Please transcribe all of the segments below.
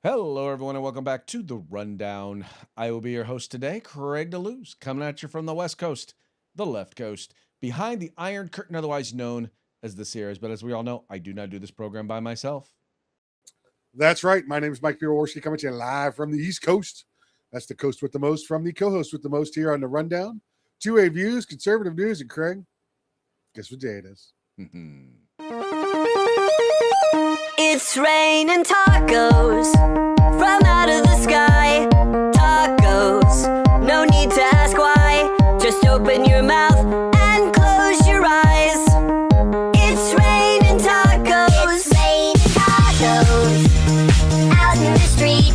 Hello, everyone, and welcome back to the Rundown. I will be your host today, Craig DeLuz, coming at you from the West Coast, the left coast, behind the Iron Curtain, otherwise known as the Sierras. But as we all know, I do not do this program by myself. That's right. My name is Mike Piroworski, coming to you live from the East Coast. That's the coast with the most from the co-host with the most here on the Rundown. Two-way views, conservative news, and Craig, guess what day it is? It's rain and tacos from out of the sky. Tacos, no need to ask why. Just open your mouth and close your eyes. It's rain and tacos. It's rain and tacos. Out in the street,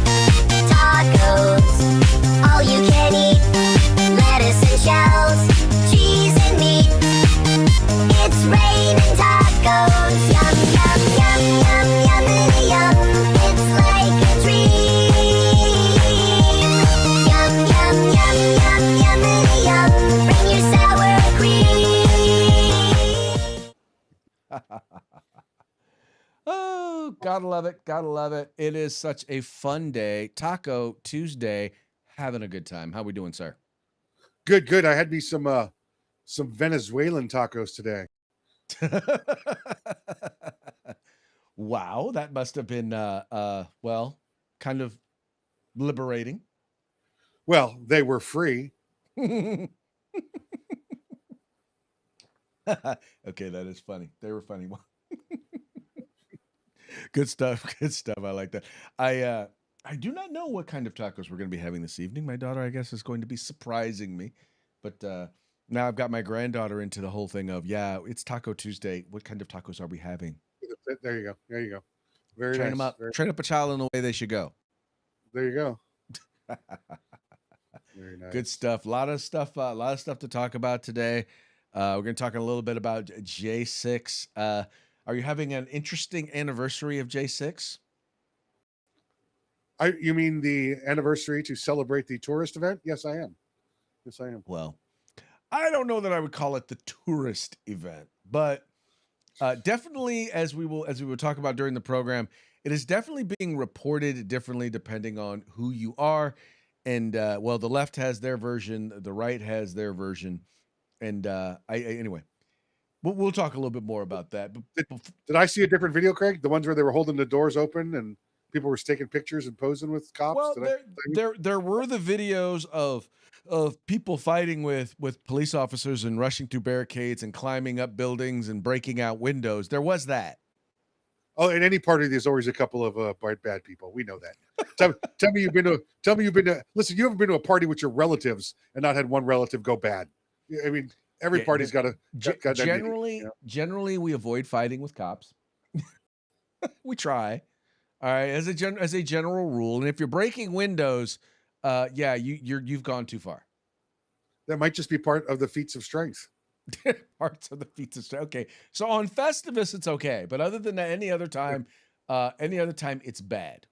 tacos. All you can eat, lettuce and shells, cheese and meat. It's rain and tacos. Yum, yum, yum, yum, yummity yum. It's like a dream. Yum, yum, yum, yum, yummity yum. Bring your sour cream. Oh, gotta love it. Gotta love it. It is such a fun day. Taco Tuesday. Having a good time. How we doing, sir? Good, good. I had me some Venezuelan tacos today. Wow, that must have been well, kind of liberating. Well, they were free. Okay, that is funny. They were funny. Good stuff. Good stuff. I like that. I do not know what kind of tacos we're going to be having this evening. My daughter, I guess, is going to be surprising me. But now I've got my granddaughter into the whole thing of, yeah, it's Taco Tuesday. What kind of tacos are we having? There you go. There you go. Very Train nice. them up. Very, Train up a child in the way they should go. there you go. Very nice. Good stuff. A lot of stuff to talk about today. We're going to talk a little bit about J6. Are you having an interesting anniversary of J6? You mean the anniversary to celebrate the tourist event? Yes, I am. Yes, I am. Well, I don't know that I would call it the tourist event, but definitely, as we will talk about during the program, it is definitely being reported differently depending on who you are. And well, the left has their version, the right has their version, and anyway, we'll talk a little bit more about that. But Did I see a different video, Craig? The ones where they were holding the doors open and people were taking pictures and posing with cops? well, Did there were the videos of people fighting with police officers and rushing through barricades and climbing up buildings and breaking out windows. There was that. Oh, in any party, there's always a couple of bad people. We know that. Tell me you've been to. Listen, you haven't been to a party with your relatives and not had one relative go bad. I mean, every Yeah, party's got a. Generally, we avoid fighting with cops. We try. All right, as a general rule, and if you're breaking windows, yeah, you've gone too far. That might just be part of the feats of strength. Parts of the feats of strength. Okay, so on Festivus it's okay, but other than that, any other time, it's bad.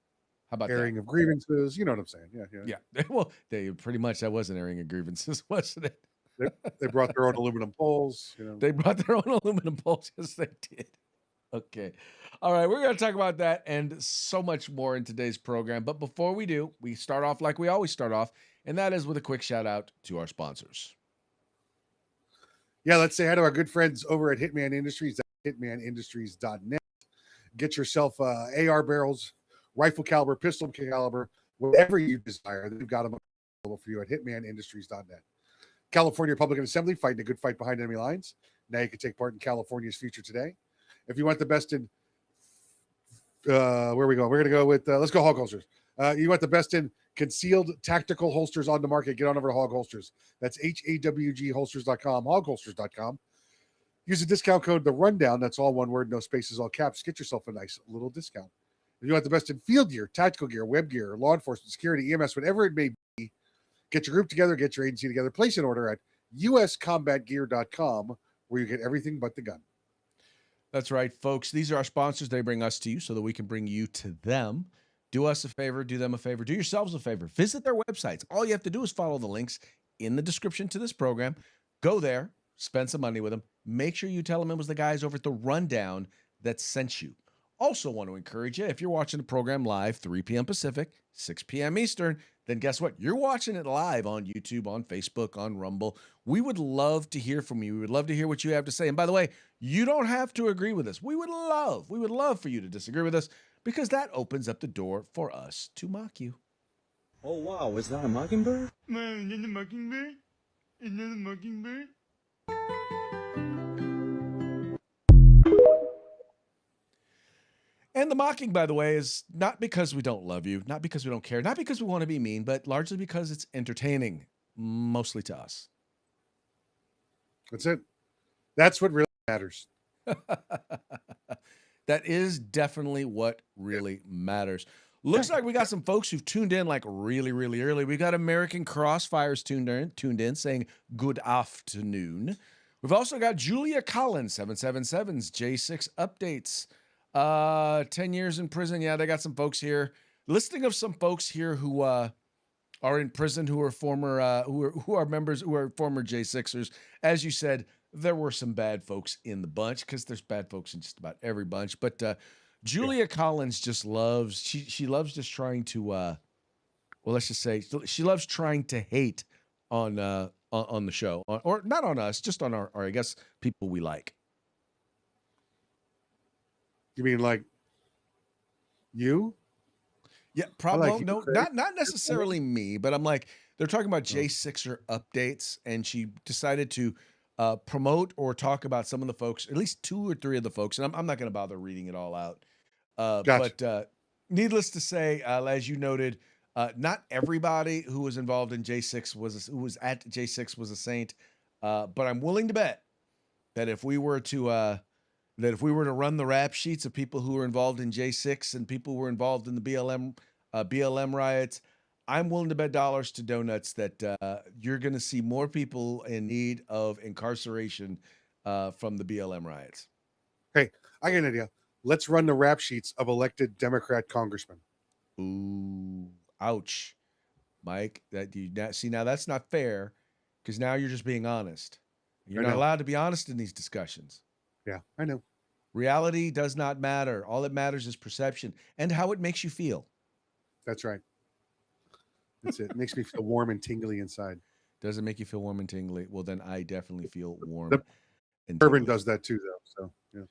How about Airing that? of grievances. You know what I'm saying? Yeah. Yeah. Well, they pretty much that was an airing of grievances, wasn't it? They brought their own aluminum poles. You know. They brought their own aluminum poles. Yes, they did. Okay. All right. We're going to talk about that and so much more in today's program. But before we do, we start off like we always start off, and that is with a quick shout out to our sponsors. Yeah, let's say hi to our good friends over at Hitman Industries, hitmanindustries.net. Get yourself AR barrels, rifle caliber, pistol caliber, whatever you desire. They've got them available for you at hitmanindustries.net. California Republican Assembly, fighting a good fight behind enemy lines. Now you can take part in California's future today. If you want the best in, where are we going? We're going to go with, let's go Hog Holsters. You want the best in concealed tactical holsters on the market, get on over to Hog Holsters. That's HAWGholsters.com, hogholsters.com. Use the discount code The Rundown. That's all one word, no spaces, all caps. Get yourself a nice little discount. If you want the best in field gear, tactical gear, web gear, law enforcement, security, EMS, whatever it may be, get your group together, get your agency together, place an order at uscombatgear.com where you get everything but the gun. That's right, folks. These are our sponsors. They bring us to you so that we can bring you to them. Do us a favor, do them a favor, do yourselves a favor. Visit their websites. All you have to do is follow the links in the description to this program. Go there, spend some money with them. Make sure you tell them it was the guys over at The Rundown that sent you. Also want to encourage you, if you're watching the program live, 3 p.m. Pacific, 6 p.m. Eastern, then guess what? You're watching it live on YouTube, on Facebook, on Rumble. We would love to hear from you. We would love to hear what you have to say. And by the way, you don't have to agree with us. We would love for you to disagree with us, because that opens up the door for us to mock you. Oh, wow. Is that a mockingbird? Man, is that a mockingbird? Is that a mockingbird? And the mocking, by the way, is not because we don't love you, not because we don't care, not because we want to be mean, but largely because it's entertaining, mostly to us. That's it. That's what really matters. That is definitely what really matters. Looks like we got some folks who've tuned in like really, really early. We got American Crossfires tuned in saying good afternoon. We've also got Julia Collins, 777's J6 updates. 10 years in prison. Yeah, they got some folks here. Listing of some folks here who are in prison, who are former who are members, who are former J6ers. As you said, there were some bad folks in the bunch, because there's bad folks in just about every bunch. But Julia Collins just loves, she loves just trying to well, let's just say she loves trying to hate on the show, or not on us, just on our I guess people we like. You mean like you? Yeah, probably like you, no, Craig. not necessarily me, but I'm like, they're talking about J6er updates, and she decided to promote or talk about some of the folks, at least 2 or 3 of the folks, and I'm not going to bother reading it all out. Gotcha. But needless to say, as you noted, not everybody who was involved in J6 who was at J6 was a saint, but I'm willing to bet that if we were to run the rap sheets of people who were involved in J6 and people who were involved in the BLM riots, I'm willing to bet dollars to donuts that you're going to see more people in need of incarceration from the BLM riots. Hey, I got an idea. Let's run the rap sheets of elected Democrat congressmen. Ooh, ouch, Mike. Now that's not fair, because now you're just being honest. You're not allowed to be honest in these discussions. Yeah, I know. Reality does not matter. All that matters is perception and how it makes you feel. That's right. That's it. It makes me feel warm and tingly inside. Does it make you feel warm and tingly? Well, then I definitely feel warm. And Bourbon tingly. does that too, though. So yeah.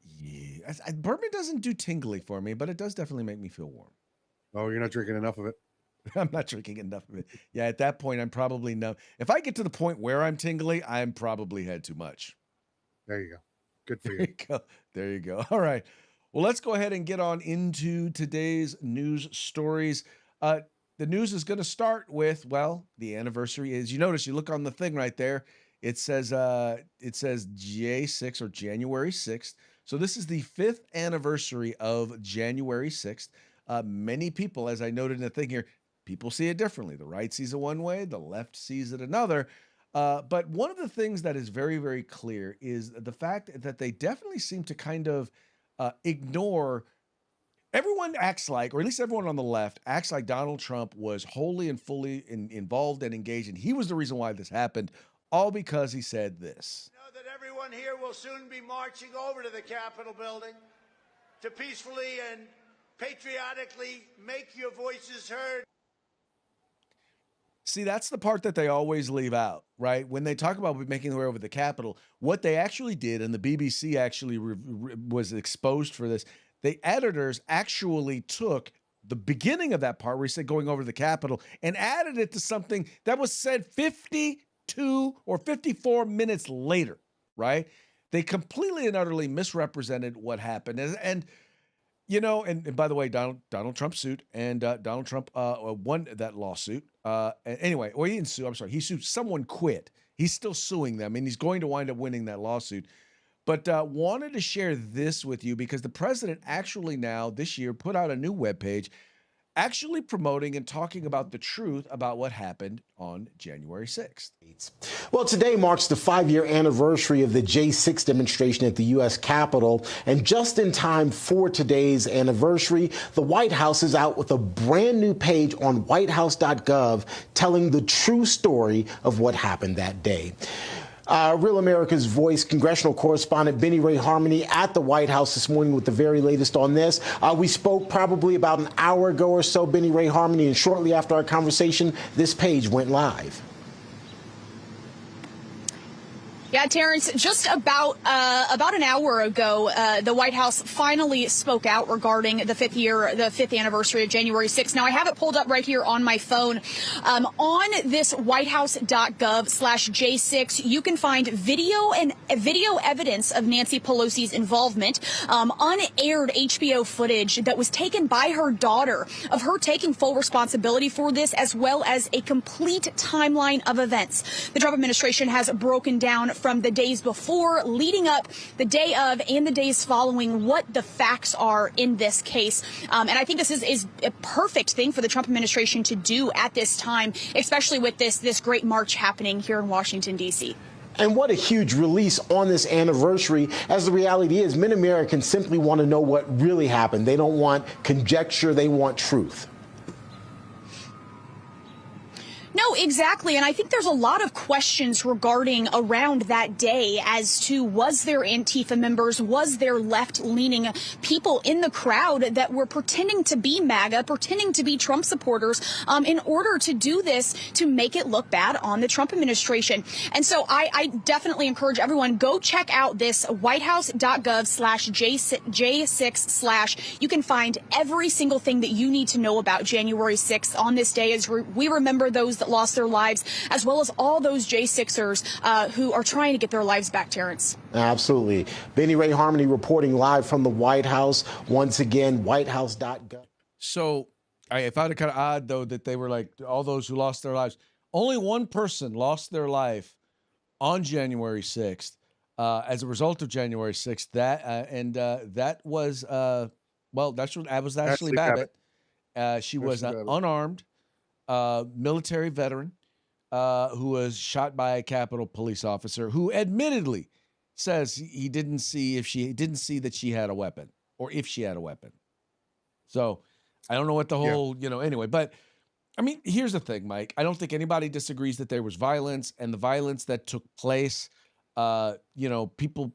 Yeah, bourbon doesn't do tingly for me, but it does definitely make me feel warm. Oh, you're not drinking enough of it. I'm not drinking enough of it. Yeah, at that point, I'm probably numb. If I get to the point where I'm tingly, I'm probably had too much. There you go. Good for There you. you go. There you go. All right. Well, let's go ahead and get on into today's news stories. The news is going to start with, well, the anniversary is, you notice, you look on the thing right there. It says J6 or January 6th. So this is the 5th anniversary of January 6th. Many people, as I noted in the thing here, people see it differently. The right sees it one way, the left sees it another. But one of the things that is very, very clear is the fact that they definitely seem to kind of ignore. Everyone acts like, or at least everyone on the left acts like Donald Trump was wholly and fully involved and engaged, and he was the reason why this happened, all because he said this. Know that everyone here will soon be marching over to the Capitol building to peacefully and patriotically make your voices heard. See, that's the part that they always leave out, right? When they talk about making their way over the Capitol, what they actually did, and the BBC actually was exposed for this, the editors actually took the beginning of that part where he said going over the Capitol and added it to something that was said 52 or 54 minutes later, right? They completely and utterly misrepresented what happened. And you know, and by the way, Donald Trump sued, and Donald Trump won that lawsuit. Anyway, or he didn't sue. I'm sorry, he sued. Someone quit. He's still suing them, and he's going to wind up winning that lawsuit. But wanted to share this with you because the president actually now this year put out a new webpage actually promoting and talking about the truth about what happened on January 6th. Well, today marks the 5-year anniversary of the J6 demonstration at the U.S. Capitol. And just in time for today's anniversary, the White House is out with a brand new page on whitehouse.gov telling the true story of what happened that day. Real America's Voice congressional correspondent Benny Ray Harmony at the White House this morning with the very latest on this. We spoke probably about an hour ago or so, Benny Ray Harmony, and shortly after our conversation, this page went live. Yeah, Terrence, just about an hour ago, the White House finally spoke out regarding the fifth anniversary of January 6th. Now, I have it pulled up right here on my phone. On this whitehouse.gov/J6, you can find video evidence of Nancy Pelosi's involvement, unaired HBO footage that was taken by her daughter of her taking full responsibility for this, as well as a complete timeline of events. The Trump administration has broken down from the days before, leading up, the day of, and the days following, what the facts are in this case. And I think this is a perfect thing for the Trump administration to do at this time, especially with this great march happening here in Washington, D.C. And what a huge release on this anniversary, as the reality is many Americans simply want to know what really happened. They don't want conjecture, they want truth. No, exactly. And I think there's a lot of questions regarding around that day as to, was there Antifa members, was there left-leaning people in the crowd that were pretending to be MAGA, pretending to be Trump supporters, in order to do this, to make it look bad on the Trump administration. And so I definitely encourage everyone, go check out this whitehouse.gov/J6/. You can find every single thing that you need to know about January 6th on this day, as we remember those that lost their lives, as well as all those J6ers who are trying to get their lives back, Terrence. Absolutely. Benny Ray Harmony reporting live from the White House. Once again, whitehouse.gov. So I found it kind of odd, though, that they were like, all those who lost their lives. Only one person lost their life on January 6th as a result of January 6th. That was Ashley Babbitt. She was unarmed. Military veteran who was shot by a Capitol police officer who admittedly says he didn't see that she had a weapon, or if she had a weapon. So I don't know what the whole, anyway, but I mean, here's the thing, Mike. I don't think anybody disagrees that there was violence, and the violence that took place, people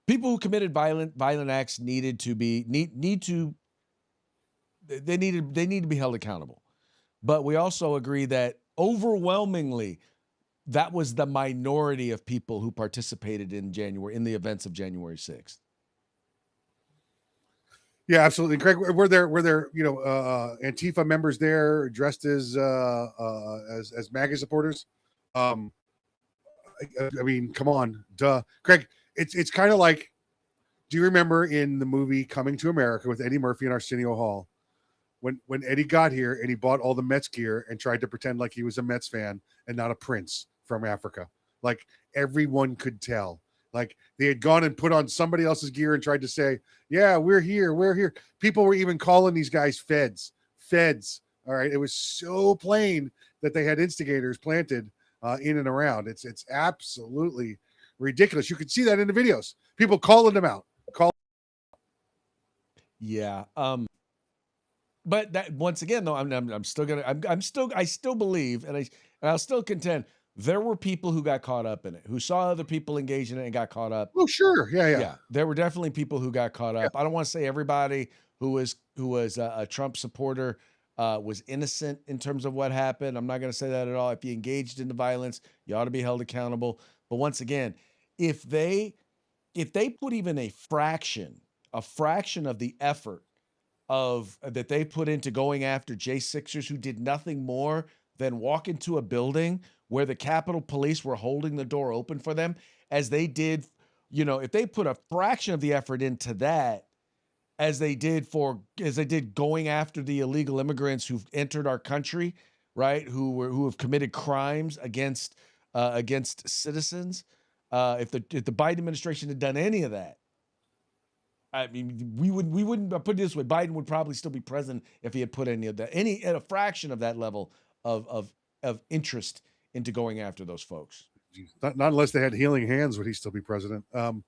who committed violent acts need to be held accountable. But we also agree that overwhelmingly, that was the minority of people who participated in the events of January 6th. Yeah, absolutely. Craig, were there Antifa members there dressed as MAGA supporters? I mean, come on, duh. Craig, it's kind of like, do you remember in the movie Coming to America with Eddie Murphy and Arsenio Hall? When Eddie got here and he bought all the Mets gear and tried to pretend like he was a Mets fan and not a prince from Africa. Like, everyone could tell. Like, they had gone and put on somebody else's gear and tried to say, yeah, we're here. People were even calling these guys feds. All right. It was so plain that they had instigators planted in and around. It's absolutely ridiculous. You could see that in the videos. People calling them out. Yeah. But that, once again, though, I still believe, and I'll still contend, there were people who got caught up in it, who saw other people engage in it and got caught up. Oh, sure. Yeah. There were definitely people who got caught up. I don't want to say everybody who was a Trump supporter was innocent in terms of what happened. I'm not going to say that at all. If you engaged in the violence, you ought to be held accountable. But once again, if they put even a fraction of the effort that they put into going after J6ers who did nothing more than walk into a building where the Capitol Police were holding the door open for them, as they did, if they put a fraction of the effort into that, as they did going after the illegal immigrants who've entered our country, right? Who have committed crimes against citizens. If the Biden administration had done any of that, I mean, we wouldn't put it this way. Biden would probably still be president if he had put any of that, at a fraction of that level of interest into going after those folks. Not unless they had healing hands, would he still be president? Craig,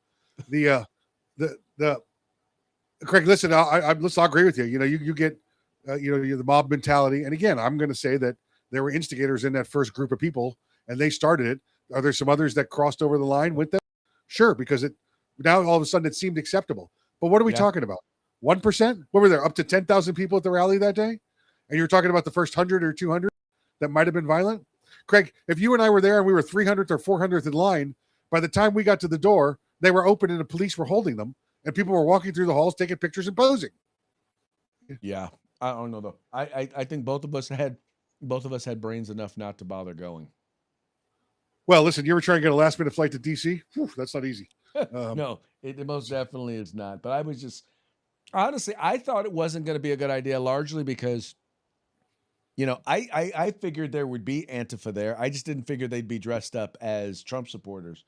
listen, I'll agree with you. You get, you're the mob mentality. And again, I'm going to say that there were instigators in that first group of people, and they started it. Are there some others that crossed over the line with them? Sure, because it now all of a sudden it seemed acceptable. But what are we talking about? 1%? What were there? Up to 10,000 people at the rally that day? And you were talking about the first 100 or 200 that might have been violent? Craig, if you and I were there and we were 300th or 400th in line, by the time we got to the door, they were open and the police were holding them, and people were walking through the halls taking pictures and posing. Yeah, I don't know though. I think both of us had brains enough not to bother going. Well, listen, you were trying to get a last minute flight to DC? Whew, that's not easy. No, it most definitely is not. But I was just honestly, I thought it wasn't going to be a good idea, largely because, you know, I figured there would be Antifa there. I just didn't figure they'd be dressed up as Trump supporters.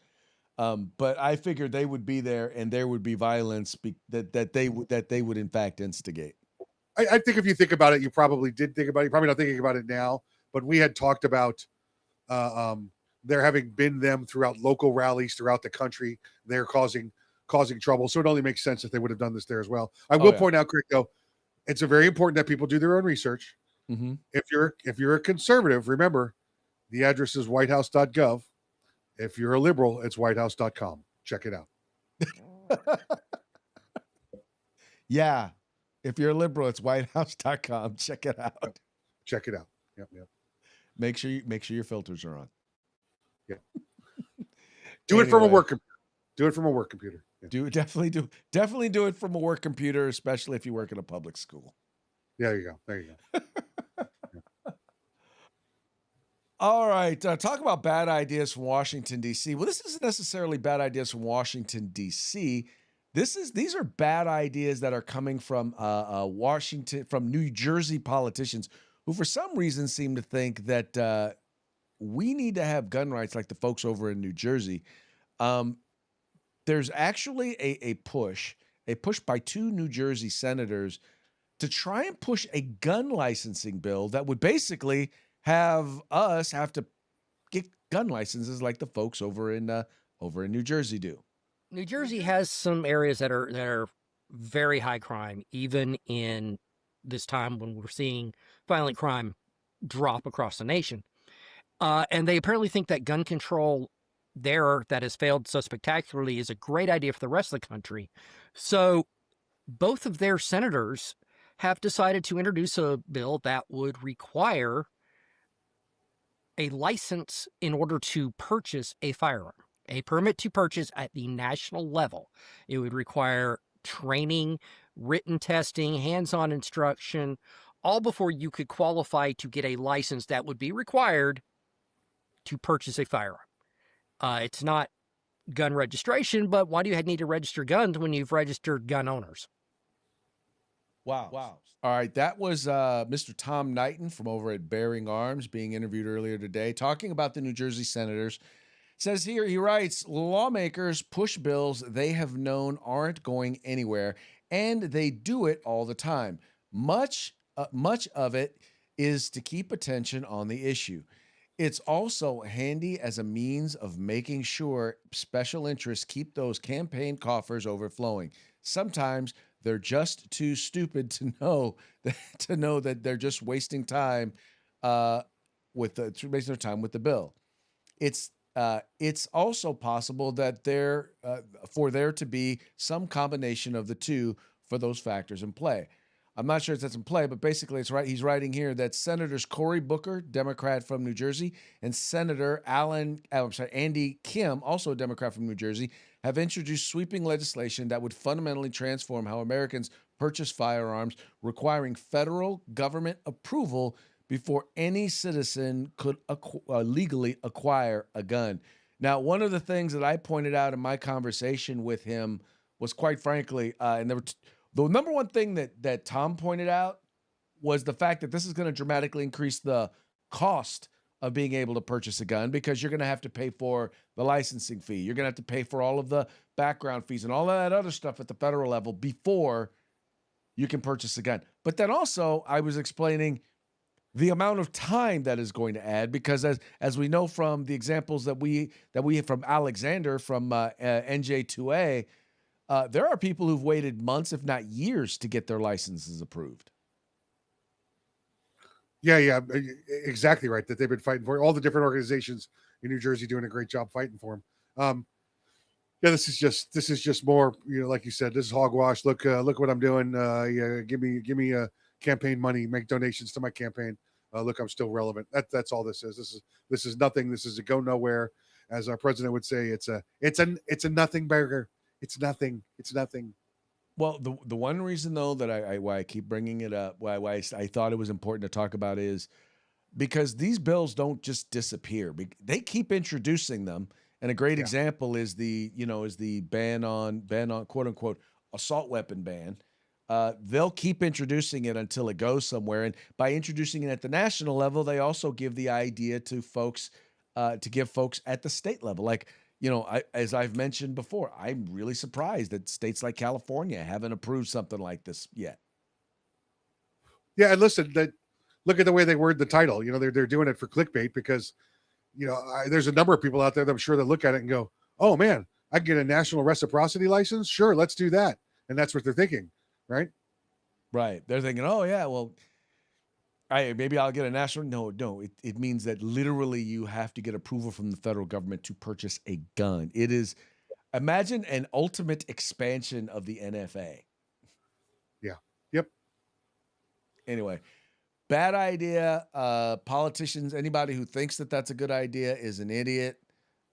But I figured they would be there and there would be violence that they would in fact instigate. I think if you think about it, you probably did think about it. You're probably not thinking about it now, but we had talked about there having been them throughout local rallies throughout the country. They're causing trouble. So it only makes sense that they would have done this there as well. I will point out, Craig, though, it's very important that people do their own research. Mm-hmm. If you're a conservative, remember the address is whitehouse.gov. If you're a liberal, it's whitehouse.com. Check it out. Yeah. If you're a liberal, it's whitehouse.com. Check it out. Check it out. Yep. Make sure your filters are on. Yeah. Do it from a work computer. Do it from a work computer. Yeah. Definitely do it from a work computer, especially if you work in a public school. Yeah, there you go. All right. Talk about bad ideas from Washington, D.C. Well, this isn't necessarily bad ideas from Washington, D.C. These are bad ideas that are coming from from New Jersey politicians who, for some reason, seem to think that we need to have gun rights like the folks over in New Jersey. There's actually a push by 2 New Jersey senators to try and push a gun licensing bill that would basically have us have to get gun licenses like the folks over in New Jersey do. New Jersey has some areas that are very high crime, even in this time when we're seeing violent crime drop across the nation. And they apparently think that gun control there that has failed so spectacularly is a great idea for the rest of the country. So both of their senators have decided to introduce a bill that would require a license in order to purchase a firearm, a permit to purchase at the national level. It would require training, written testing, hands-on instruction, all before you could qualify to get a license that would be required to purchase a firearm. It's not gun registration, but why do you need to register guns when you've registered gun owners? Wow. All right. That was Mr. Tom Knighton from over at Bearing Arms being interviewed earlier today, talking about the New Jersey senators. Says here, he writes, lawmakers push bills they have known aren't going anywhere, and they do it all the time. Much of it is to keep attention on the issue. It's also handy as a means of making sure special interests keep those campaign coffers overflowing. Sometimes they're just too stupid to know that they're just wasting time with the bill. It's also possible that for there to be some combination of the two for those factors in play. I'm not sure if that's in play, but basically it's right. He's writing here that Senators Cory Booker, Democrat from New Jersey, and Senator Andy Kim, also a Democrat from New Jersey, have introduced sweeping legislation that would fundamentally transform how Americans purchase firearms, requiring federal government approval before any citizen could legally acquire a gun. Now, one of the things that I pointed out in my conversation with him was, quite frankly, and there were the number one thing that Tom pointed out was the fact that this is going to dramatically increase the cost of being able to purchase a gun, because you're going to have to pay for the licensing fee. You're going to have to pay for all of the background fees and all of that other stuff at the federal level before you can purchase a gun. But then also I was explaining the amount of time that is going to add, because as we know from the examples that we have from Alexander from NJ2A, there are people who've waited months, if not years, to get their licenses approved. Yeah, exactly right. That they've been fighting for all the different organizations in New Jersey doing a great job fighting for him. Yeah, this is just more, like you said, this is hogwash. Look what I'm doing. Yeah, give me a campaign money, make donations to my campaign. Look, I'm still relevant. That's all this is. This is nothing. This is a go nowhere. As our president would say, it's a nothing burger. It's nothing. It's nothing. Well, the one reason though that why I keep bringing it up, why I thought it was important to talk about is because these bills don't just disappear. They keep introducing them. And a great example is the ban on quote unquote assault weapon ban. They'll keep introducing it until it goes somewhere. And by introducing it at the national level, they also give the idea to folks, to give folks at the state level. Like, as I've mentioned before, I'm really surprised that states like California haven't approved something like this yet. Yeah, and listen, look at the way they word the title. They're doing it for clickbait because there's a number of people out there that I'm sure that look at it and go, oh man, I can get a national reciprocity license. Sure. Let's do that. And that's what they're thinking. Right. Right. They're thinking, oh yeah, well, maybe I'll get a national. No. It means that literally you have to get approval from the federal government to purchase a gun. It is, imagine an ultimate expansion of the NFA. Yeah. Yep. Anyway, bad idea. Politicians, anybody who thinks that that's a good idea is an idiot,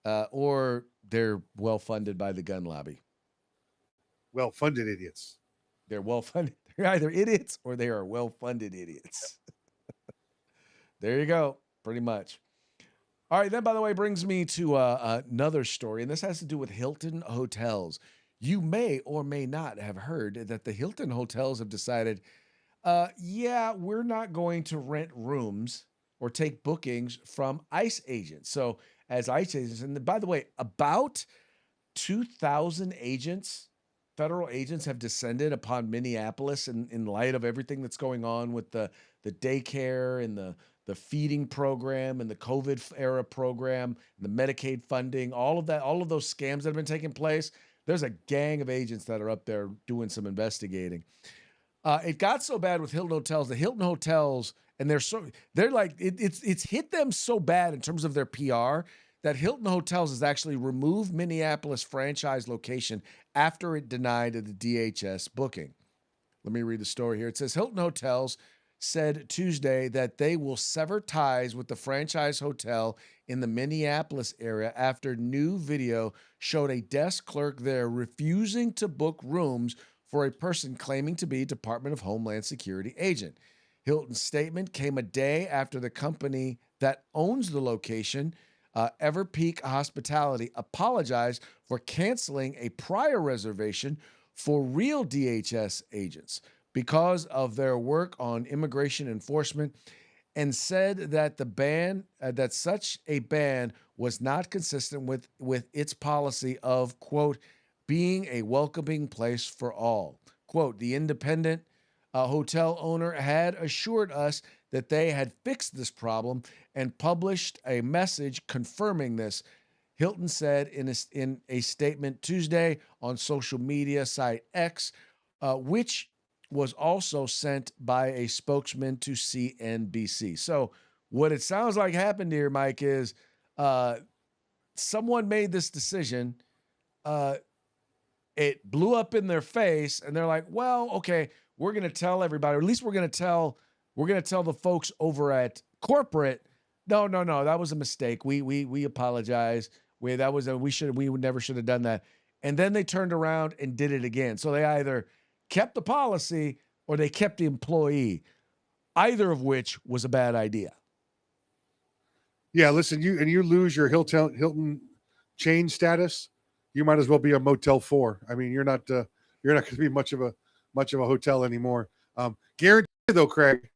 or they're well-funded by the gun lobby. Well-funded idiots. They're well-funded. They're either idiots or they are well-funded idiots. There you go. Pretty much. All right. That, by the way, brings me to another story, and this has to do with Hilton Hotels. You may or may not have heard that the Hilton Hotels have decided, we're not going to rent rooms or take bookings from ICE agents. So as ICE agents, and by the way, about 2,000 agents, federal agents have descended upon Minneapolis in light of everything that's going on with the daycare and the feeding program and the COVID era program, and the Medicaid funding, all of that, all of those scams that have been taking place. There's a gang of agents that are up there doing some investigating. It got so bad with Hilton Hotels. The Hilton Hotels, and they're like it's hit them so bad in terms of their PR that Hilton Hotels has actually removed Minneapolis franchise location after it denied the DHS booking. Let me read the story here. It says Hilton Hotels said Tuesday that they will sever ties with the franchise hotel in the Minneapolis area after new video showed a desk clerk there refusing to book rooms for a person claiming to be Department of Homeland Security agent. Hilton's statement came a day after the company that owns the location, Everpeak Hospitality, apologized for canceling a prior reservation for real DHS agents because of their work on immigration enforcement, and said that the ban, that such a ban was not consistent with its policy of, quote, being a welcoming place for all. Quote, the independent hotel owner had assured us that they had fixed this problem and published a message confirming this, Hilton said in a statement Tuesday on social media site X, which was also sent by a spokesman to CNBC. So what it sounds like happened here, Mike, is someone made this decision. It blew up in their face, and they're like, well, okay, we're going to tell everybody, or at least we're going to tell the folks over at corporate, no, that was a mistake. We apologize. We never should have done that. And then they turned around and did it again. So they either kept the policy or they kept the employee, either of which was a bad idea. Yeah, listen, you lose your Hilton chain status, you might as well be a Motel 4. I mean, you're not going to be much of a hotel anymore. Guaranteed though, Craig,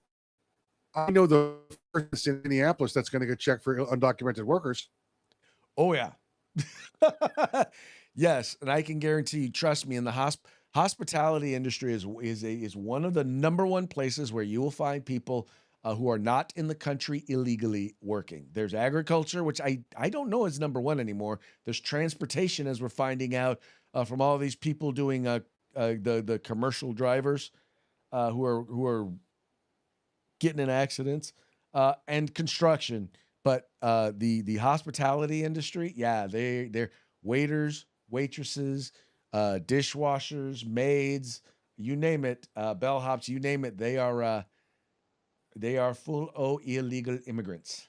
I know the person in Minneapolis that's going to get checked for undocumented workers. Oh yeah. Yes, and I can guarantee you, trust me, in the hospitality industry is one of the number one places where you will find people who are not in the country illegally working. There's agriculture, which I don't know is number one anymore. There's transportation, as we're finding out from all these people doing the commercial drivers who are getting in accidents, and construction. But the hospitality industry, yeah, they're waiters, waitresses, dishwashers, maids, you name it, bellhops, you name it. They are full o illegal immigrants.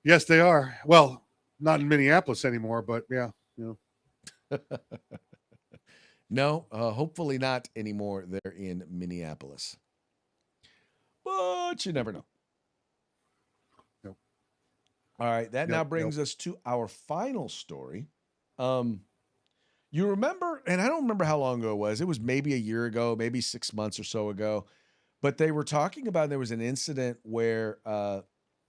Yes, they are. Well, not in Minneapolis anymore, but yeah, you know. No, hopefully not anymore. They're in Minneapolis, but you never know. Nope. All right, that now Nope, brings us to our final story. You remember, and I don't remember how long ago it was. It was maybe a year ago, maybe 6 months or so ago. But they were talking about there was an incident where,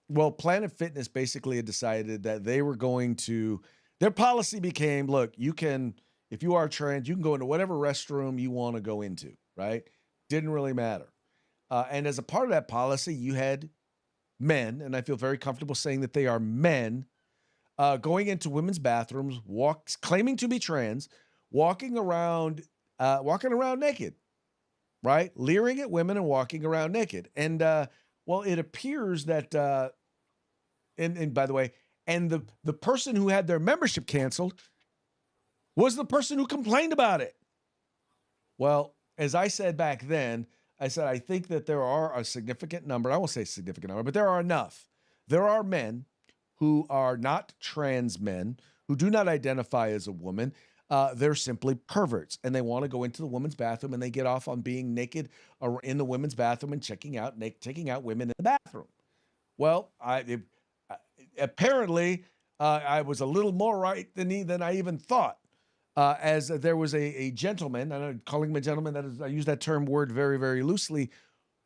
well, Planet Fitness basically had decided that they were going to. Their policy became, look, you can, if you are trans, you can go into whatever restroom you want to go into, right? Didn't really matter. And as a part of that policy, you had men, and I feel very comfortable saying that they are men, going into women's bathrooms, claiming to be trans, walking around naked, right? Leering at women and walking around naked. And well, it appears that and by the way, and the person who had their membership canceled was the person who complained about it. Well, as I said back then, I said I think that there are a significant number, I won't say significant number, but there are enough. There are men who are not trans men, who do not identify as a woman. They're simply perverts, and they want to go into the women's bathroom, and they get off on being naked in the women's bathroom and taking out women in the bathroom. Well, apparently I was a little more right than I even thought. As there was a gentleman, and I'm calling him a gentleman, I use that word very, very loosely,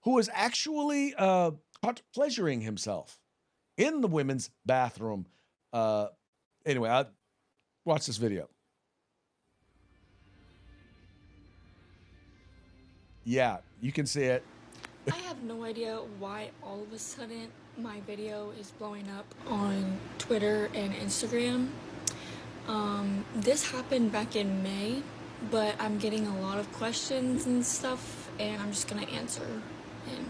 who was actually caught pleasuring himself in the women's bathroom. Anyway, I'll watch this video. Yeah, you can see it. I have no idea why all of a sudden my video is blowing up on Twitter and Instagram. This happened back in May, but I'm getting a lot of questions and stuff, and I'm just gonna answer and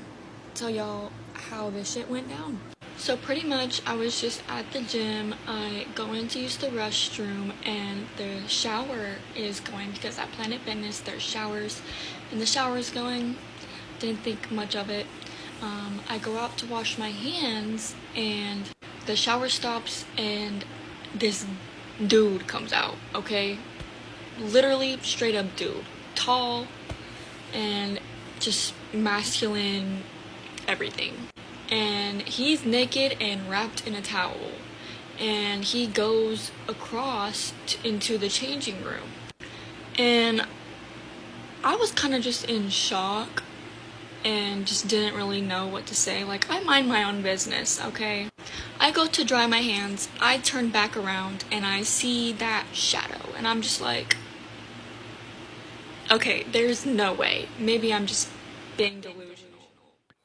tell y'all how this shit went down. So pretty much I was just at the gym, going to use the restroom, and the shower is going, because at Planet Fitness there's showers, and the shower is going. Didn't think much of it. I go out to wash my hands, and the shower stops, and this dude comes out, okay? Literally straight up dude. Tall and just masculine everything. And he's naked and wrapped in a towel. And he goes across into the changing room. And I was kind of just in shock and just didn't really know what to say. Like, I mind my own business, okay? I go to dry my hands, I turn back around, and I see that shadow, and I'm just like, okay, there's no way. Maybe I'm just being delusional.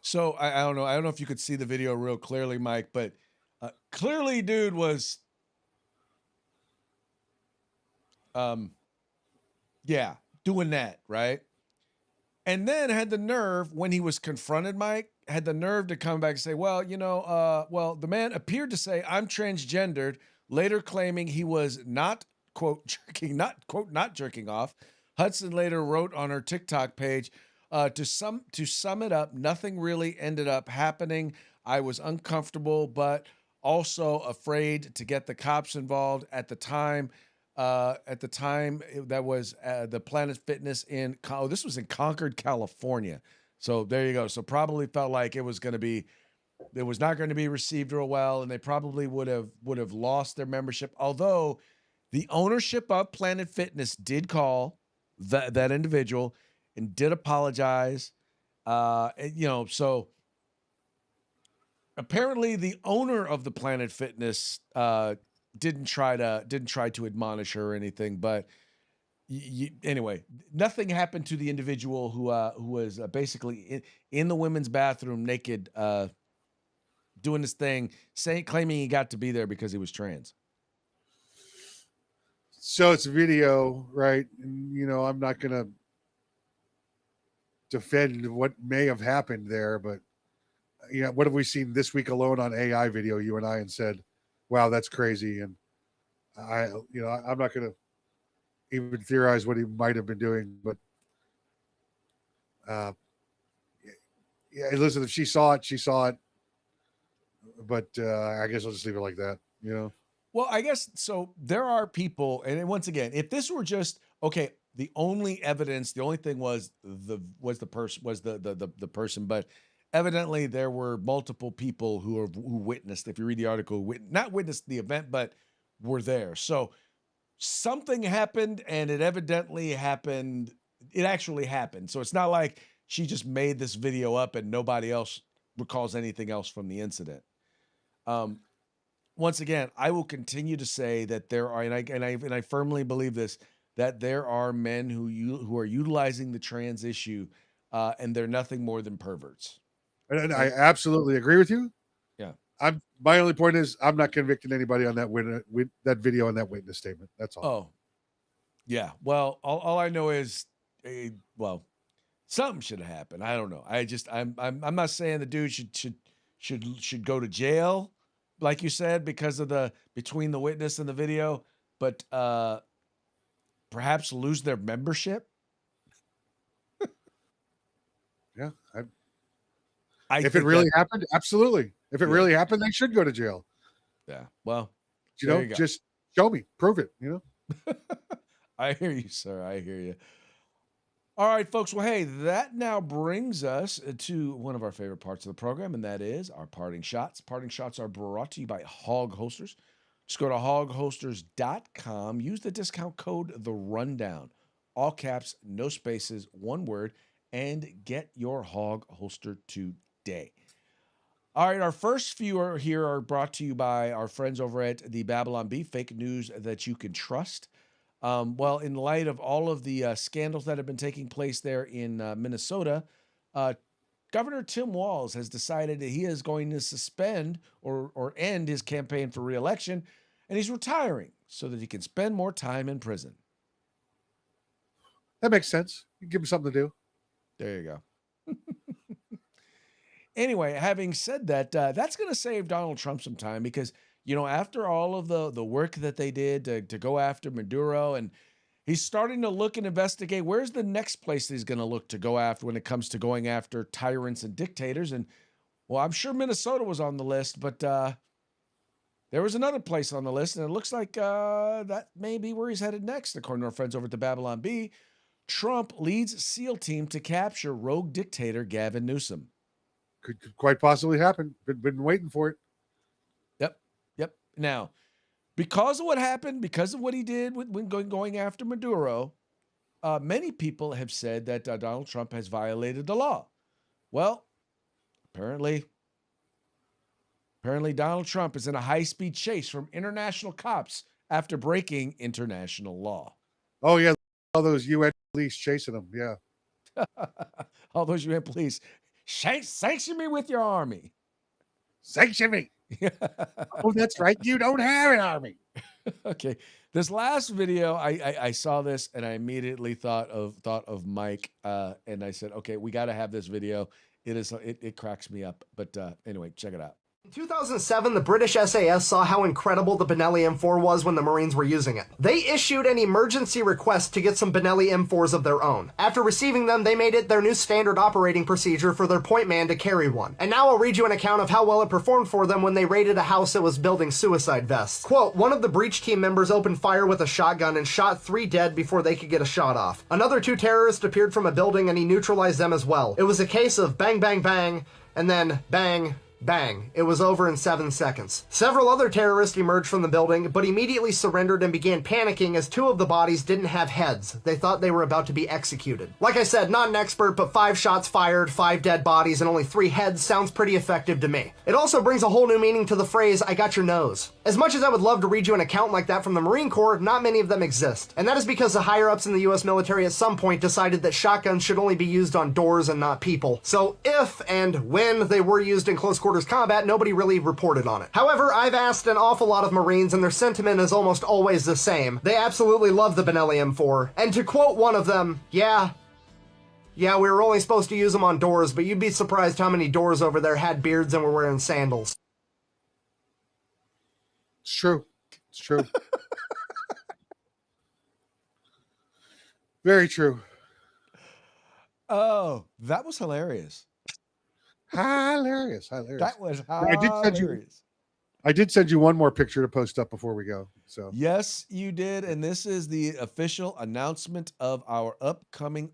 So I don't know. I don't know if you could see the video real clearly, Mike, but clearly dude was, yeah, doing that, right? And then had the nerve, when he was confronted, Mike, had the nerve to come back and say, well, well, the man appeared to say, I'm transgendered, later claiming he was not, quote, not jerking off. Hudson later wrote on her TikTok page, to sum it up, nothing really ended up happening. I was uncomfortable, but also afraid to get the cops involved at the time. That was the Planet Fitness this was in Concord, California. So there you go. So probably felt like it was not going to be received real well, and they probably would have lost their membership. Although the ownership of Planet Fitness did call that individual and did apologize. So apparently the owner of the Planet Fitness didn't try to admonish her or anything, but anyway, nothing happened to the individual who was basically in the women's bathroom naked, doing this thing, claiming he got to be there because he was trans. So it's a video, right? And, I'm not going to defend what may have happened there, but Yeah, what have we seen this week alone on AI video? You and I, and said, "Wow, that's crazy." And I'm not going to even theorize what he might have been doing, but yeah, listen, if she saw it, she saw it. But I guess I'll just leave it like that. Well, I guess so. There are people, and once again, if this were just okay, the only evidence, the only thing was the person, but evidently there were multiple people who witnessed. If you read the article, not witnessed the event, but were there. So something happened, and it evidently happened. It actually happened. So it's not like she just made this video up and nobody else recalls anything else from the incident. Once again, I will continue to say that there are, and I firmly believe this, that there are men who are utilizing the trans issue, and they're nothing more than perverts. And I absolutely agree with you. Yeah. My only point is I'm not convicting anybody on that video and that witness statement. That's all. Oh, yeah. Well, all I know is, something should have happened. I don't know. I'm not saying the dude should go to jail, like you said, because of between the witness and the video, but perhaps lose their membership. Yeah. If it really happened, absolutely. If it really happened, they should go to jail. Yeah. Well, just show me, prove it, I hear you, sir. I hear you. All right, folks. Well, hey, that now brings us to one of our favorite parts of the program, and that is our parting shots. Parting shots are brought to you by Hog Holsters. Just go to hogholsters.com. Use the discount code The Rundown, all caps, no spaces, one word, and get your hog holster today. All right, our first few here are brought to you by our friends over at the Babylon Bee, fake news that you can trust. Well, in light of all of the scandals that have been taking place there in Minnesota, Governor Tim Walz has decided that he is going to suspend or end his campaign for re-election, and he's retiring so that he can spend more time in prison. That makes sense. You give him something to do. There you go. Anyway, having said that, that's going to save Donald Trump some time because, after all of the work that they did to go after Maduro, and he's starting to look and investigate where's the next place that he's going to look to go after when it comes to going after tyrants and dictators. And, well, I'm sure Minnesota was on the list, but there was another place on the list, and it looks like that may be where he's headed next, according to our friends over at the Babylon Bee. Trump leads SEAL team to capture rogue dictator Gavin Newsom. Could quite possibly happen. Been waiting for it. Yep. Now, because of what happened, because of what he did when going after Maduro, many people have said that Donald Trump has violated the law. Well, apparently Donald Trump is in a high-speed chase from international cops after breaking international law. Oh, yeah. All those UN police chasing him. Yeah. All those UN police. Sanction me with your army. Sanction me. Oh, that's right. You don't have an army. Okay. This last video, I saw this and I immediately thought of Mike. And I said, okay, we got to have this video. It cracks me up. But anyway, check it out. In 2007, the British SAS saw how incredible the Benelli M4 was when the Marines were using it. They issued an emergency request to get some Benelli M4s of their own. After receiving them, they made it their new standard operating procedure for their point man to carry one. And now I'll read you an account of how well it performed for them when they raided a house that was building suicide vests. Quote, one of the breach team members opened fire with a shotgun and shot 3 dead before they could get a shot off. Another 2 terrorists appeared from a building and he neutralized them as well. It was a case of bang, bang, bang, and then bang, bang. It was over in 7 seconds. Several other terrorists emerged from the building, but immediately surrendered and began panicking as 2 of the bodies didn't have heads. They thought they were about to be executed. Like I said, not an expert, but 5 shots fired, 5 dead bodies, and only 3 heads sounds pretty effective to me. It also brings a whole new meaning to the phrase, I got your nose. As much as I would love to read you an account like that from the Marine Corps, not many of them exist. And that is because the higher-ups in the US military at some point decided that shotguns should only be used on doors and not people. So if and when they were used in close quarters combat, nobody really reported on it. However, I've asked an awful lot of Marines and their sentiment is almost always the same. They absolutely love the Benelli M4. And to quote one of them, yeah, Yeah, we were only supposed to use them on doors, but you'd be surprised how many doors over there had beards and were wearing sandals. It's true. It's true. Very true. Oh, that was hilarious. Hilarious. That was hilarious. I did send you one more picture to post up before we go. So yes, you did. And this is the official announcement of our upcoming